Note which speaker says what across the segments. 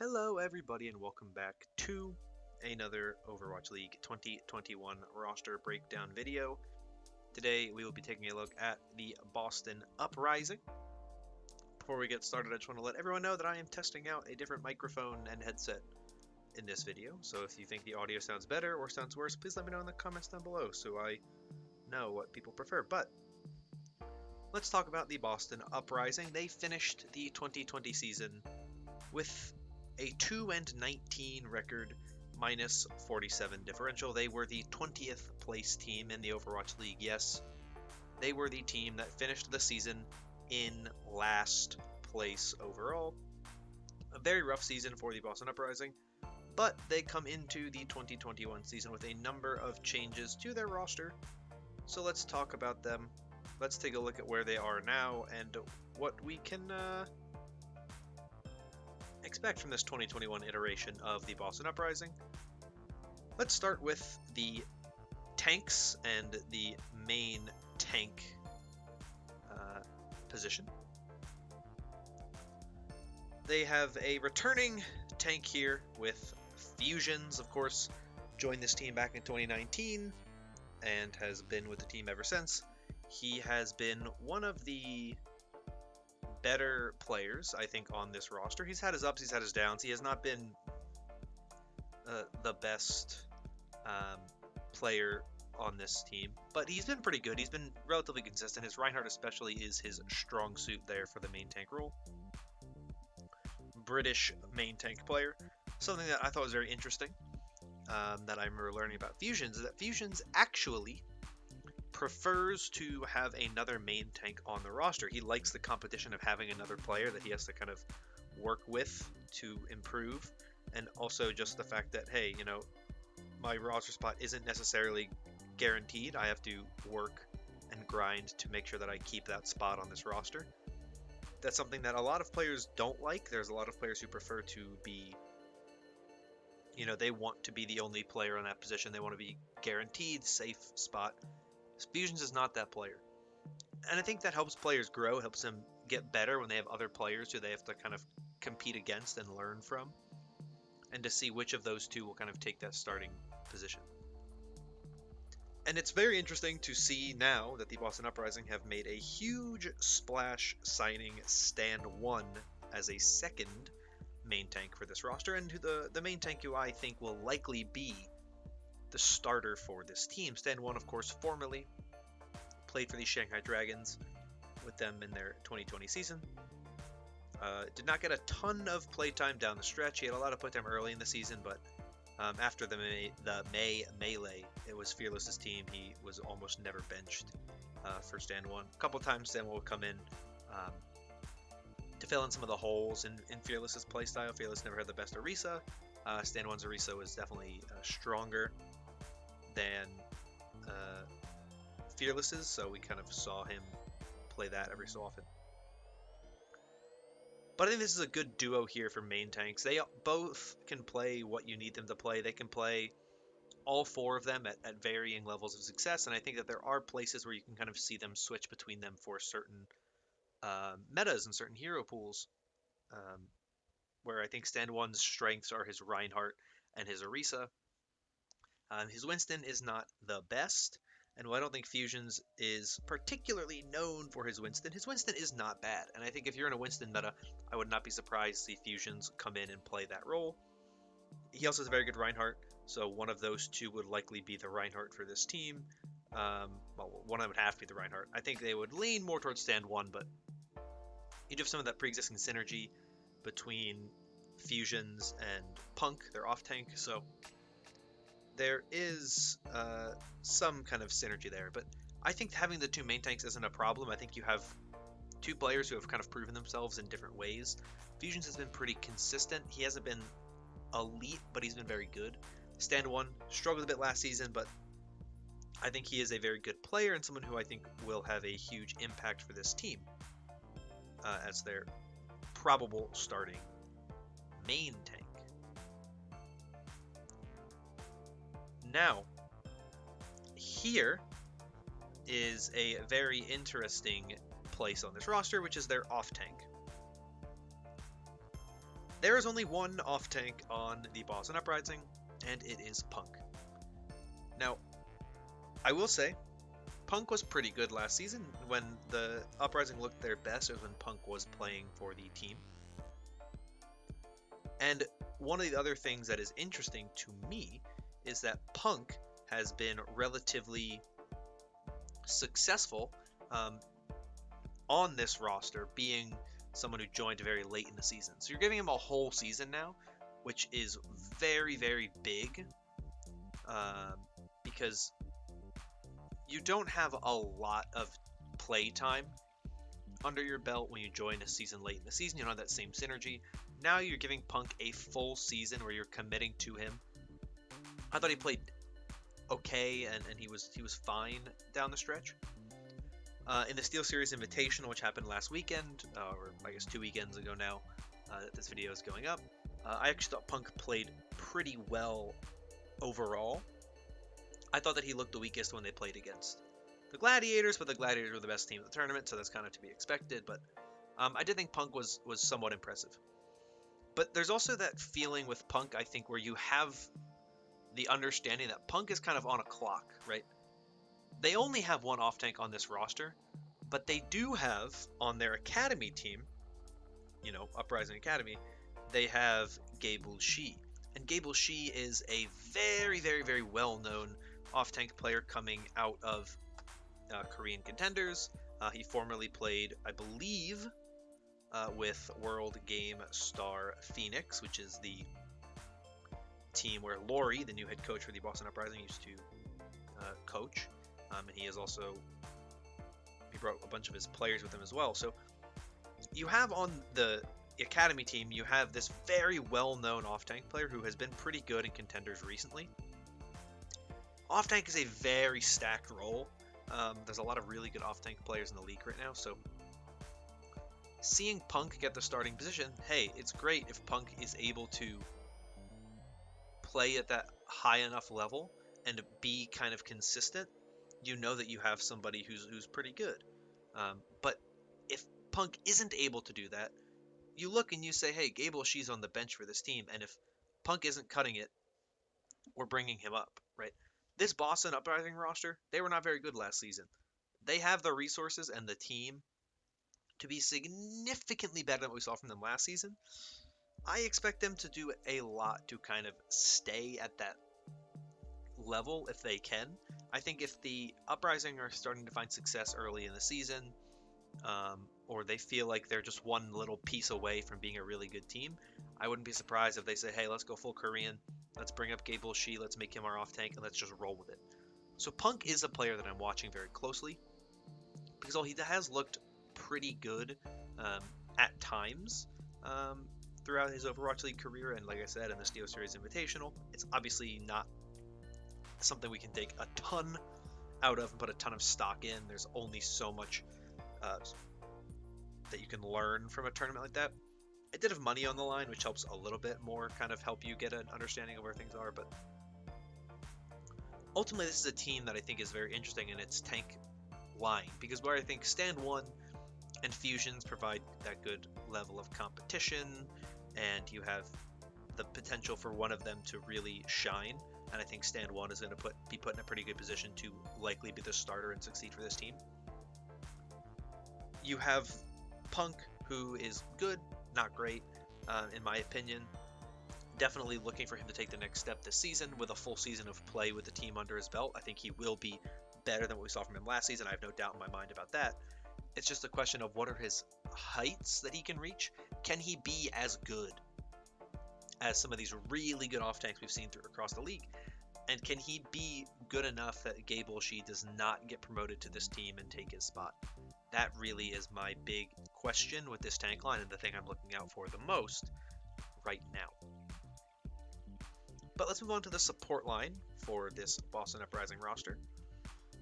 Speaker 1: Hello, everybody, and welcome back to another Overwatch League 2021 roster breakdown video. Today, we will be taking a look at the Boston Uprising. Before we get started, I just want to let everyone know that I am testing out a different microphone and headset in this video. So if you think the audio sounds better or sounds worse, please let me know in the comments down below so I know what people prefer. But let's talk about the Boston Uprising. They finished the 2020 season with a 2-19 record, minus 47 differential. They were the 20th place team in the Overwatch League. Yes, they were the team that finished the season in last place overall. A very rough season for the Boston Uprising, but they come into the 2021 season with a number of changes to their roster. So let's talk about them. Let's take a look at where they are now and what we can expect from this 2021 iteration of the Boston Uprising. Let's start with the tanks and the main tank position. They have a returning tank here with Fusions, of course, joined this team back in 2019 and has been with the team ever since. He has been one of the better players, I think, on this roster. He's had his ups, he's had his downs. He has not been the best player on this team, but he's been pretty good. He's been relatively consistent. His Reinhardt especially is his strong suit there for the main tank role. British main tank player. Something that I thought was very interesting that I remember learning about Fusions is that Fusions actually prefers to have another main tank on the roster. He likes the competition of having another player that he has to kind of work with to improve, and also just the fact that, hey, my roster spot isn't necessarily guaranteed. I have to work and grind to make sure that I keep that spot on this roster. That's something that a lot of players don't like. There's a lot of players who prefer to be, they want to be the only player on that position. They want to be guaranteed safe spot. Fusions is not that player. And I think that helps players grow, helps them get better when they have other players who they have to kind of compete against and learn from, and to see which of those two will kind of take that starting position. And it's very interesting to see now that the Boston Uprising have made a huge splash signing Stand 1 as a second main tank for this roster, and the main tank who I think will likely be the starter for this team. Stand 1, of course, formerly played for the Shanghai Dragons with them in their 2020 season. Did not get a ton of playtime down the stretch. He had a lot of playtime early in the season, but after the May Melee, it was Fearless's team. He was almost never benched for Stand 1. A couple times Stand 1 would come in to fill in some of the holes in Fearless's playstyle. Fearless never had the best Orisa. Stand 1's Orisa was definitely stronger than Fearless's, so we kind of saw him play that every so often. But I think this is a good duo here for main tanks. They both can play what you need them to play. They can play all four of them at varying levels of success, and I think that there are places where you can kind of see them switch between them for certain metas and certain hero pools, where I think Stand 1's strengths are his Reinhardt and his Orisa. His Winston is not the best, and while I don't think Fusions is particularly known for his Winston is not bad. And I think if you're in a Winston meta, I would not be surprised to see Fusions come in and play that role. He also has a very good Reinhardt, so one of those two would likely be the Reinhardt for this team. Well, one of them would have to be the Reinhardt. I think they would lean more towards Stand 1, but you have some of that pre-existing synergy between Fusions and Punk, their off-tank, so there is some kind of synergy there, but I think having the two main tanks isn't a problem. I think you have two players who have kind of proven themselves in different ways. Fusions has been pretty consistent. He hasn't been elite, but he's been very good. Stand 1 struggled a bit last season, but I think he is a very good player and someone who I think will have a huge impact for this team as their probable starting main tank. Now, here is a very interesting place on this roster, which is their off tank. There is only one off-tank on the Boston Uprising, and it is Punk. Now, I will say, Punk was pretty good last season. When the Uprising looked their best, it was when Punk was playing for the team. And one of the other things that is interesting to me is that Punk has been relatively successful on this roster, being someone who joined very late in the season. So you're giving him a whole season now, which is very, very big, because you don't have a lot of play time under your belt when you join a season late in the season. You don't have that same synergy. Now you're giving Punk a full season where you're committing to him. I thought he played okay, and he was fine down the stretch. In the Steel Series Invitational, which happened last weekend, or I guess 2 weekends ago now, that this video is going up, I actually thought Punk played pretty well overall. I thought that he looked the weakest when they played against the Gladiators, but the Gladiators were the best team of the tournament, so that's kind of to be expected. But I did think Punk was somewhat impressive. But there's also that feeling with Punk, I think, where you have the understanding that Punk is kind of on a clock, right? They only have one off-tank on this roster, but they do have on their academy team, Uprising Academy, they have Gable Shi. And Gable Shi is a very, very, very well-known off-tank player coming out of Korean Contenders. He formerly played, I believe, with World Game Star Phoenix, which is the team where Laurie, the new head coach for the Boston Uprising, used to coach. And he brought a bunch of his players with him as well. So you have on the academy team, you have this very well-known off-tank player who has been pretty good in Contenders recently. Off-tank is a very stacked role. There's a lot of really good off-tank players in the league right now, so seeing Punk get the starting position, hey, it's great if Punk is able to play at that high enough level and be kind of consistent. You know that you have somebody who's pretty good. But if Punk isn't able to do that, you look and you say, hey, Gable, she's on the bench for this team, and if Punk isn't cutting it, we're bringing him up, right? This Boston Uprising roster, they were not very good last season. They have the resources and the team to be significantly better than what we saw from them last season. I expect them to do a lot to kind of stay at that level if they can. I think if the Uprising are starting to find success early in the season, or they feel like they're just one little piece away from being a really good team, I wouldn't be surprised if they say, hey, let's go full Korean, let's bring up Gable Shi, let's make him our off-tank, and let's just roll with it. So Punk is a player that I'm watching very closely, because he has looked pretty good at times throughout his Overwatch League career, and like I said, in the Steel Series Invitational, it's obviously not something we can take a ton out of and put a ton of stock in. There's only so much that you can learn from a tournament like that. I did have money on the line, which helps a little bit more kind of help you get an understanding of where things are, but ultimately this is a team that I think is very interesting in its tank line, because where I think Stand 1 and Fusions provide that good level of competition, and you have the potential for one of them to really shine, and I think Stand 1 is going to be put in a pretty good position to likely be the starter and succeed for this team. You have Punk, who is good, not great, in my opinion. Definitely looking for him to take the next step this season with a full season of play with the team under his belt. I think he will be better than what we saw from him last season. I have no doubt in my mind about that. It's just a question of what are his heights that he can reach. Can he be as good as some of these really good off-tanks we've seen across the league? And can he be good enough that Gable Shi does not get promoted to this team and take his spot? That really is my big question with this tank line, and the thing I'm looking out for the most right now. But let's move on to the support line for this Boston Uprising roster.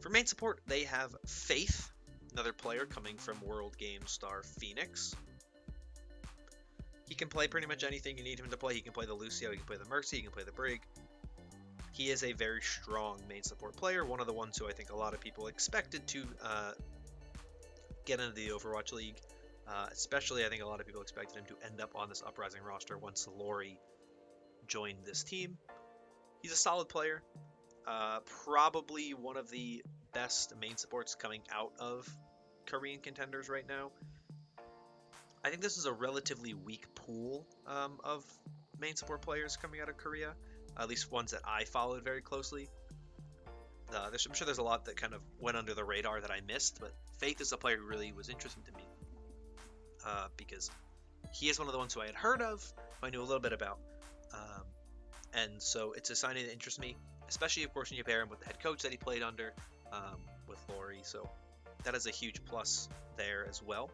Speaker 1: For main support, they have Faith, another player coming from World Game Star Phoenix. He can play pretty much anything you need him to play. He can play the Lucio, he can play the Mercy, he can play the Brig. He is a very strong main support player, one of the ones who I think a lot of people expected to get into the Overwatch League. Especially, I think a lot of people expected him to end up on this Uprising roster once Laurie joined this team. He's a solid player. Probably one of the best main supports coming out of Korean contenders right now. I think this is a relatively weak pool of main support players coming out of Korea, at least ones that I followed very closely. I'm sure there's a lot that kind of went under the radar that I missed, but Faith is a player who really was interesting to me because he is one of the ones who I had heard of, who I knew a little bit about. And so it's a signing that interests me, especially, of course, when you pair him with the head coach that he played under with Laurie. So that is a huge plus there as well.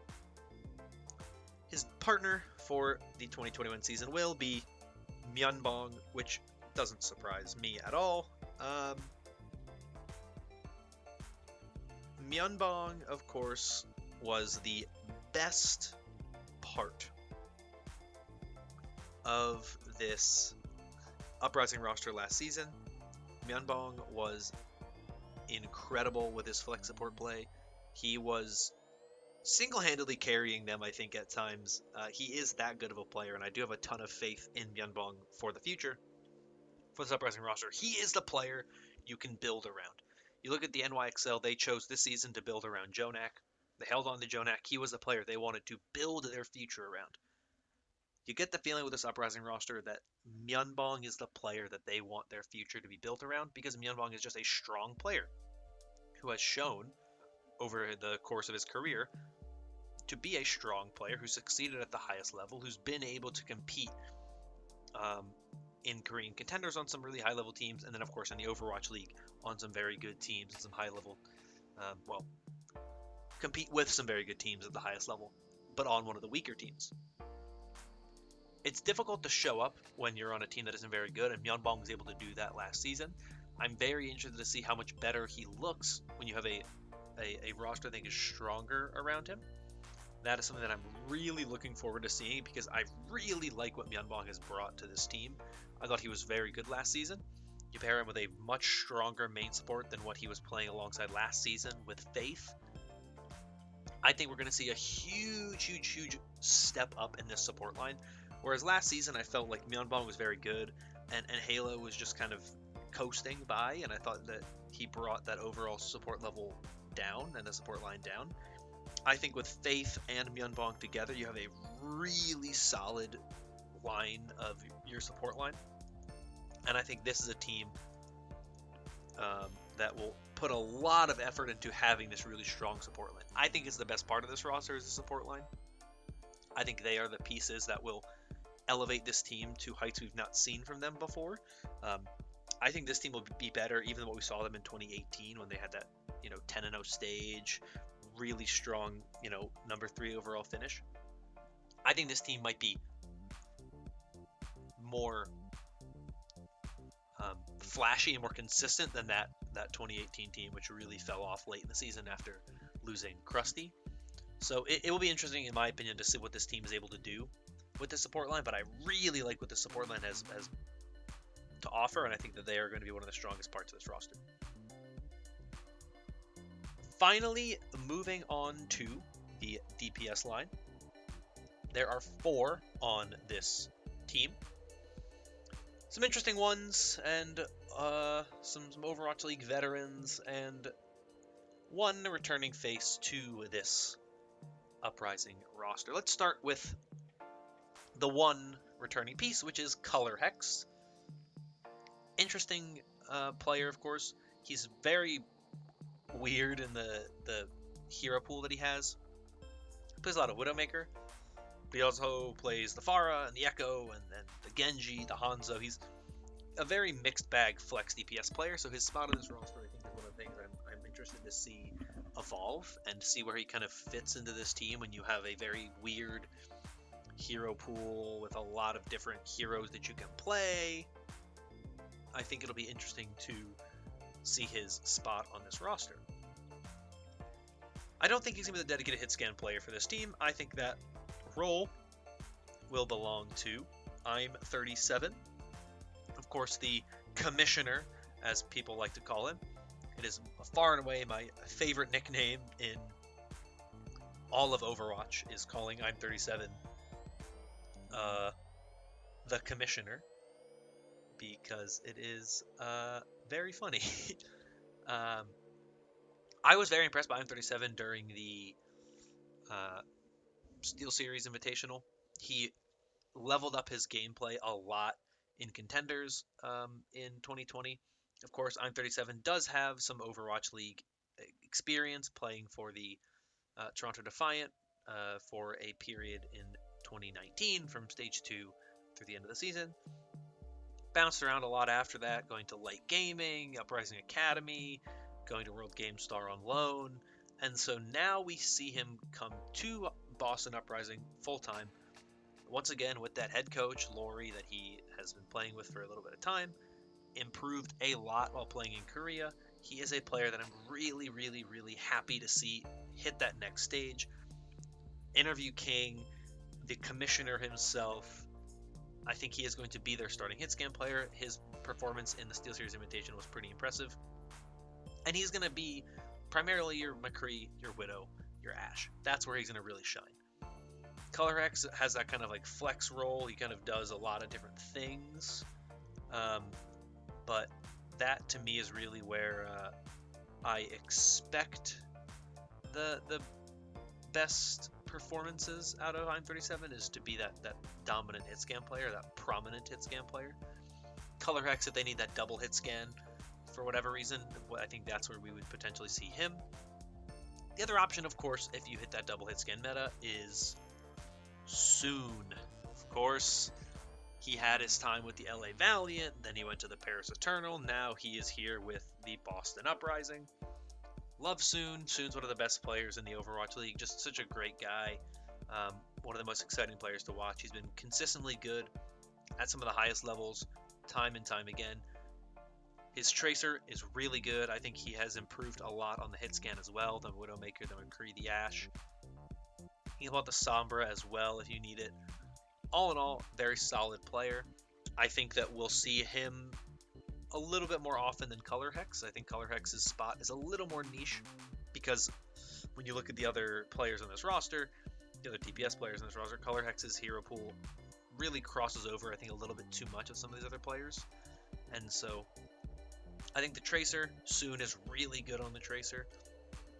Speaker 1: His partner for the 2021 season will be Myeonbong, which doesn't surprise me at all. Myeonbong, of course, was the best part of this Uprising roster last season. Myeonbong was incredible with his flex support play. He was single-handedly carrying them, I think, at times. He is that good of a player, and I do have a ton of faith in Myeonbong for the future. For this Uprising roster, he is the player you can build around. You look at the NYXL, they chose this season to build around Jonak. They held on to Jonak. He was the player they wanted to build their future around. You get the feeling with this Uprising roster that Myeonbong is the player that they want their future to be built around, because Myeonbong is just a strong player who has shown over the course of his career to be a strong player who succeeded at the highest level, who's been able to compete in Korean contenders on some really high-level teams, and then, of course, in the Overwatch League on some very good teams and some high-level, compete with some very good teams at the highest level, but on one of the weaker teams. It's difficult to show up when you're on a team that isn't very good, and Myeonbong was able to do that last season. I'm very interested to see how much better he looks when you have a roster I think is stronger around him. That is something that I'm really looking forward to seeing, because I really like what Myeonbong has brought to this team. I thought he was very good last season. You pair him with a much stronger main support than what he was playing alongside last season with Faith. I think we're going to see a huge step up in this support line. Whereas last season, I felt like Myeonbong was very good, and Halo was just kind of coasting by, and I thought that he brought that overall support level down and the support line down. I think with Faith and Myeonbong together, you have a really solid line of your support line. And I think this is a team that will put a lot of effort into having this really strong support line. I think it's the best part of this roster is the support line. I think they are the pieces that will elevate this team to heights we've not seen from them before. I think this team will be better even than what we saw them in 2018 when they had that 10-0 stage, really strong number 3 overall finish. I think this team might be more flashy and more consistent than that 2018 team, which really fell off late in the season after losing Krusty. So it will be interesting, in my opinion, to see what this team is able to do with the support line, but I really like what the support line has to offer, and I think that they are going to be one of the strongest parts of this roster. Finally, moving on to the DPS line. There are 4 on this team. Some interesting ones, and some Overwatch League veterans, and one returning face to this Uprising roster. Let's start with the one returning piece, which is Color Hex. Interesting player, of course. He's very weird in the hero pool that he has. He plays a lot of Widowmaker, but he also plays the Pharah and the Echo and the Genji, the Hanzo. He's a very mixed bag flex DPS player, so his spot on this roster, I think, is one of the things I'm interested to see evolve and see where he kind of fits into this team when you have a very weird hero pool with a lot of different heroes that you can play. I think it'll be interesting to see his spot on this roster. I don't think he's going to be the dedicated hit scan player for this team. I think that role will belong to I'm 37. Of course, the Commissioner, as people like to call him. It is far and away my favorite nickname in all of Overwatch is calling I'm 37 the commissioner, because it is very funny. um, I was very impressed by I'm 37 during the uh, Steel Series Invitational. He leveled up his gameplay a lot in contenders in 2020. Of course, I'm 37 does have some Overwatch League experience playing for the Toronto Defiant for a period in 2019 from Stage 2 through the end of the season. Bounced around a lot after that, going to Light Gaming, Uprising Academy, going to World Game Star on loan. And so now we see him come to Boston Uprising full time. Once again, with that head coach, Lori, that he has been playing with for a little bit of time, improved a lot while playing in Korea. He is a player that I'm really, really, really happy to see hit that next stage. Interview King, the commissioner himself. I think he is going to be their starting hit scan player. His performance in the Steel Series Invitation was pretty impressive. And he's going to be primarily your McCree, your Widow, your Ashe. That's where he's going to really shine. Color X has that kind of like flex role. He kind of does a lot of different things. But that to me is really where I expect the best performances out of I'm 37 is to be that dominant hit scan player, that prominent hit scan player. Color Hex, if they need that double hit scan for whatever reason, I think that's where we would potentially see him. The other option, of course, if you hit that double hit scan meta, is Soon. Of course, he had his time with the LA Valiant, then he went to the Paris Eternal, now he is here with the Boston Uprising. Love Soon. Soon's one of the best players in the Overwatch League. Just such a great guy. One of the most exciting players to watch. He's been consistently good at some of the highest levels, time and time again. His Tracer is really good. I think he has improved a lot on the hit scan as well. The Widowmaker, the McCree, the Ashe. He's about the Sombra as well if you need it. All in all, very solid player. I think that we'll see him a little bit more often than Color Hex. I think Color Hex's spot is a little more niche because when you look at the other players on this roster, the other DPS players on this roster, Color Hex's hero pool really crosses over, I think, a little bit too much of some of these other players. And so I think the Tracer, Soon, is really good on the Tracer.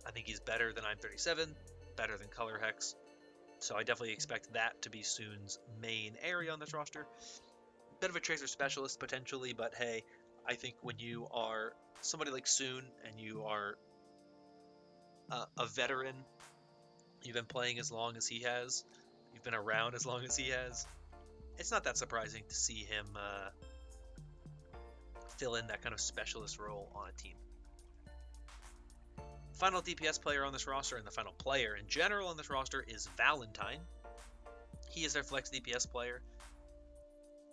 Speaker 1: I think he's better than I'm 37, better than Color Hex. So I definitely expect that to be Soon's main area on this roster. Bit of a Tracer specialist potentially, but hey, I think when you are somebody like Soon and you are a veteran, you've been playing as long as he has, you've been around as long as he has, it's not that surprising to see him fill in that kind of specialist role on a team. Final DPS player on this roster, and the final player in general on this roster, is Valentine. He is their flex DPS player.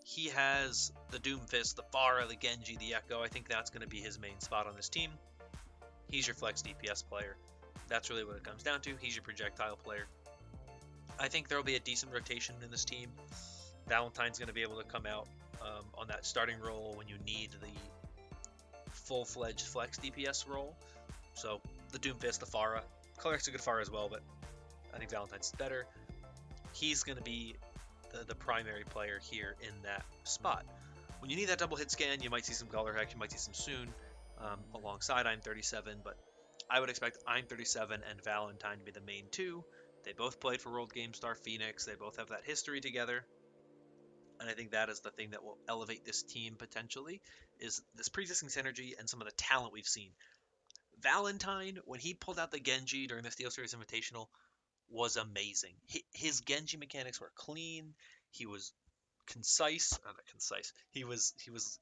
Speaker 1: He has the Doomfist, the Pharah, the Genji, the Echo. I think that's going to be his main spot on this team. He's your flex DPS player. That's really what it comes down to. He's your projectile player. I think there will be a decent rotation in this team. Valentine's going to be able to come out on that starting role when you need the full-fledged flex DPS role. So the Doomfist, the Pharah. Color's a good Pharah as well, but I think Valentine's better. He's going to be the primary player here in that spot. When you need that double hit scan, you might see some Color Hex, you might see some Soon alongside I'm 37, but I would expect I'm 37 and Valentine to be the main two. They both played for World Game Star Phoenix. They both have that history together. And I think that is the thing that will elevate this team potentially, is this pre-existing synergy and some of the talent we've seen. Valentine, when he pulled out the Genji during the Steel Series Invitational, was amazing. His Genji mechanics were clean. He was concise. Not concise. He was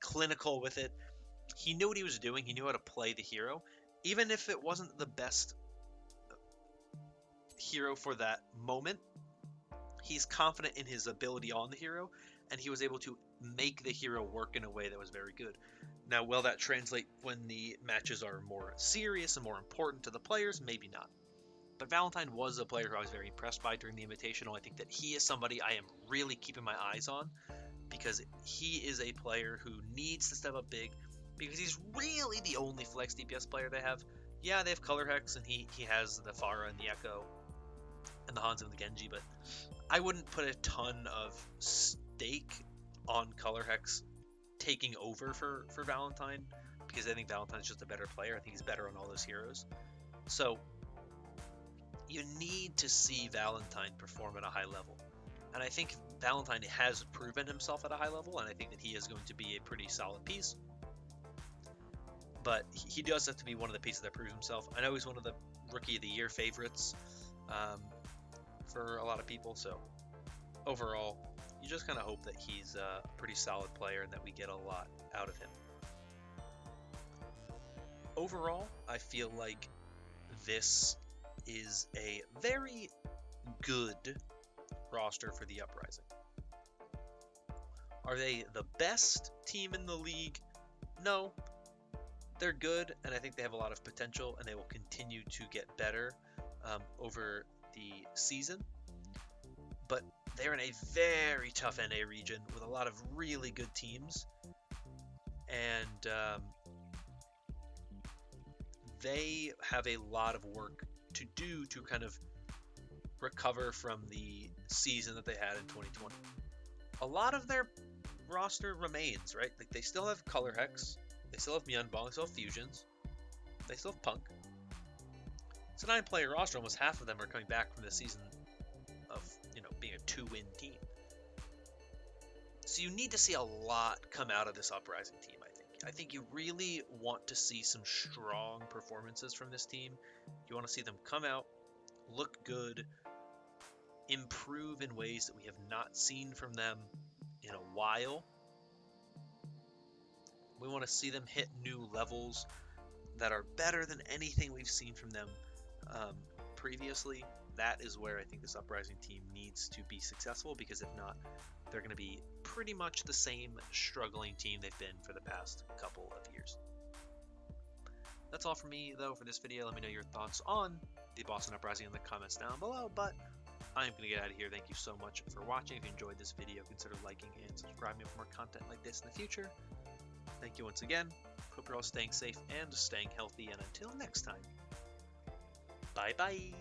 Speaker 1: clinical with it. He knew what he was doing. He knew how to play the hero. Even if it wasn't the best hero for that moment, he's confident in his ability on the hero, and he was able to make the hero work in a way that was very good. Now, will that translate when the matches are more serious and more important to the players? Maybe not. But Valentine was a player who I was very impressed by during the Invitational. I think that he is somebody I am really keeping my eyes on, because he is a player who needs to step up big, because he's really the only flex DPS player they have. Yeah, they have Color Hex, and he has the Pharah and the Echo. and the Hanzo and the Genji, but I wouldn't put a ton of stake on Color Hex taking over for Valentine, because I think Valentine's just a better player. I think he's better on all those heroes. So you need to see Valentine perform at a high level. And I think Valentine has proven himself at a high level, and I think that he is going to be a pretty solid piece. But he does have to be one of the pieces that proves himself. I know he's one of the Rookie of the Year favorites for a lot of people, so overall, you just kind of hope that he's a pretty solid player and that we get a lot out of him. Overall, I feel like this is a very good roster for the Uprising. Are they the best team in the league? No. They're good, and I think they have a lot of potential, and they will continue to get better over the season. But they're in a very tough NA region with a lot of really good teams, and they have a lot of work to do to kind of recover from the season that they had in 2020. A lot of their roster remains, right? Like, they still have Color Hex, they still have Myeonbong, they still have Fusions, they still have Punk. It's a 9-player roster. Almost half of them are coming back from the season of, being a 2-win team. So you need to see a lot come out of this Uprising team, I think. I think you really want to see some strong performances from this team. You want to see them come out, look good, improve in ways that we have not seen from them in a while. We want to see them hit new levels that are better than anything we've seen from them previously. That is where I think this Uprising team needs to be successful, because if not, they're going to be pretty much the same struggling team they've been for the past couple of years. That's all from me, though, for this video. Let me know your thoughts on the Boston Uprising in the comments down below, but I'm going to get out of here. Thank you so much for watching. If you enjoyed this video, consider liking and subscribing for more content like this in the future. Thank you once again. Hope you're all staying safe and staying healthy, and until next time, bye-bye.